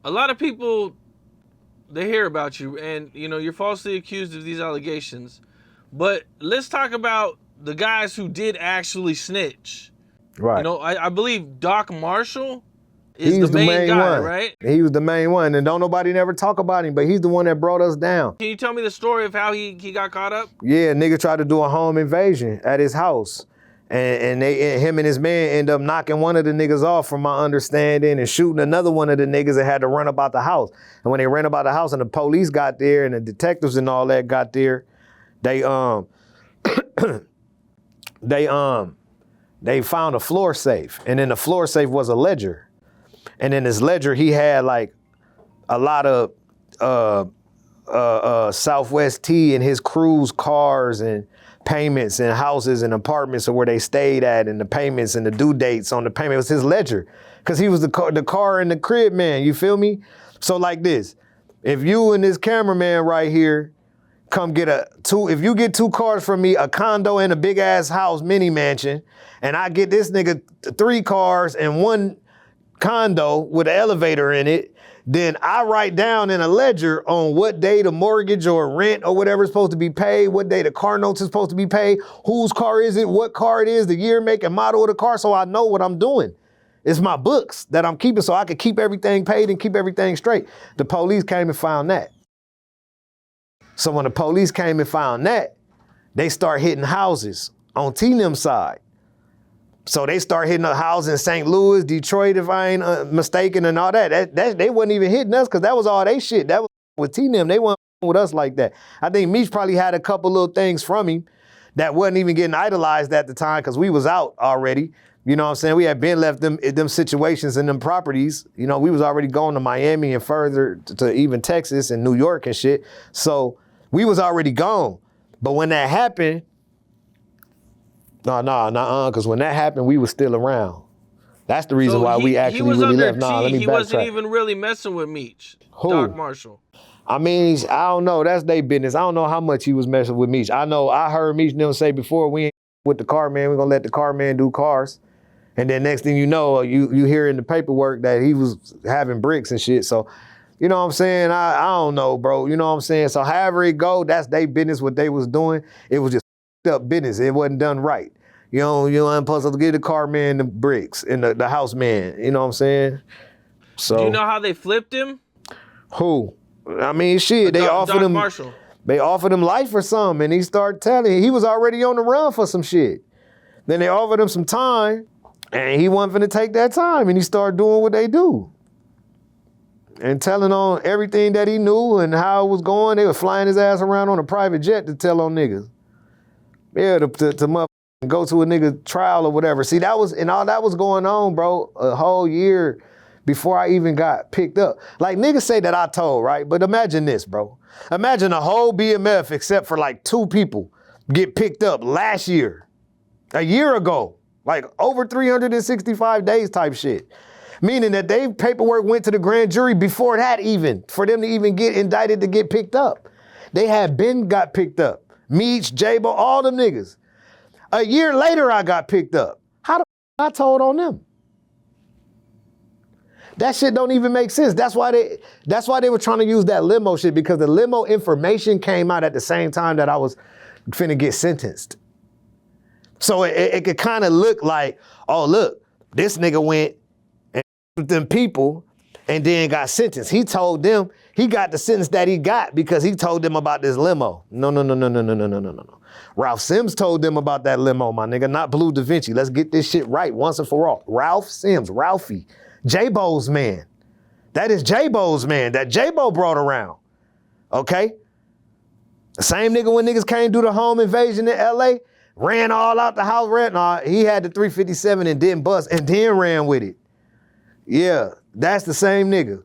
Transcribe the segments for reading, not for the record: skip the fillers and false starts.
a lot of people, they hear about you, and you know you're falsely accused of these allegations. But let's talk about the guys who did actually snitch. Right. You know, I believe Doc Marshall is He's the main guy, one. right? He was the main one, and don't nobody never talk about him, but he's the one that brought us down. Can you tell me the story of how he got caught up? Yeah, nigga tried to do a home invasion at his house. And him and his man end up knocking one of the niggas off, from my understanding, and shooting another one of the niggas that had to run about the house. And when they ran about the house and the police got there and the detectives and all that got there, they they found a floor safe. And in the floor safe was a ledger. And in his ledger, he had like a lot of Southwest T and his crew's cars and payments and houses and apartments where they stayed at, and the payments and the due dates on the payment. It was his ledger, because he was the car and the crib man, you feel me? So like this, if you and this cameraman right here come get if you get 2 cars from me, a condo and a big ass house, mini mansion, and I get this nigga 3 cars and 1 condo with an elevator in it, then I write down in a ledger on what day the mortgage or rent or whatever is supposed to be paid, what day the car notes is supposed to be paid, whose car is it, what car it is, the year, make, and model of the car, so I know what I'm doing. It's my books that I'm keeping so I can keep everything paid and keep everything straight. The police came and found that. So when the police came and found that, they start hitting houses on T&M's side. So they start hitting a house in St. Louis, Detroit, if I ain't mistaken, and all that. They wasn't even hitting us, because that was all they shit. That was with T&M. They wasn't with us like that. I think Meech probably had a couple little things from him that wasn't even getting idolized at the time, because we was out already. You know what I'm saying? We had been left them situations and them properties. You know, we was already going to Miami and further to even Texas and New York and shit. So we was already gone. But when that happened, because when that happened, we was still around. That's the reason why we actually really left. Let me backtrack. He wasn't even really messing with Meech. Who? Doc Marshall. I mean, I don't know. That's their business. I don't know how much he was messing with Meech. I know I heard Meech them say before, we ain't with the car man. We're gonna let the car man do cars. And then next thing you know, you hear in the paperwork that he was having bricks and shit. So, you know what I'm saying? I don't know, bro. You know what I'm saying? So however it go, that's their business, what they was doing. It was just up business. It wasn't done right. You know, I'm supposed to give the car man the bricks and the house man. You know what I'm saying? So. Do you know how they flipped him? Who? I mean, shit, they offered him. Marshall. They offered him life or something, and he started telling. He was already on the run for some shit. Then they offered him some time, and he wasn't finna take that time, and he started doing what they do. And telling on everything that he knew and how it was going. They were flying his ass around on a private jet to tell on niggas. Yeah, to go to a nigga trial or whatever. See, that was, and all that was going on, bro, a whole year before I even got picked up. Like, niggas say that I told, right? But imagine this, bro. Imagine a whole BMF, except for like 2 people, get picked up last year, a year ago, like over 365 days type shit. Meaning that they paperwork went to the grand jury before that even, for them to even get indicted to get picked up. They had been got picked up. Meech, J-Bo, all them niggas. A year later, I got picked up. How the I told on them? That shit don't even make sense. That's why they were trying to use that limo shit, because the limo information came out at the same time that I was finna get sentenced. So it could kind of look like, oh, look, this nigga went and with them people and then got sentenced. He told them he got the sentence that he got because he told them about this limo. No. Ralph Sims told them about that limo, my nigga, not Bleu Davinci. Let's get this shit right once and for all. Ralph Sims, Ralphie, J-Bo's man. That is J-Bo's man that J-Bo brought around, okay? The same nigga when niggas came do the home invasion in LA, ran all out the house, he had the 357 and didn't bust and then ran with it. Yeah, that's the same nigga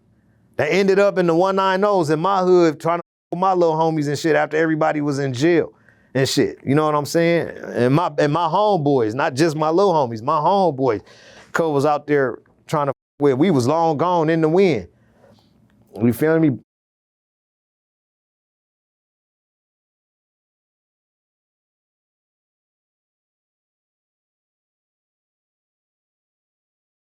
that ended up in the 190s in my hood trying to my little homies and shit after everybody was in jail and shit. You know what I'm saying? And my homeboys, not just my little homies, my homeboys. Cole was out there trying to, we was long gone in the wind. You feel me?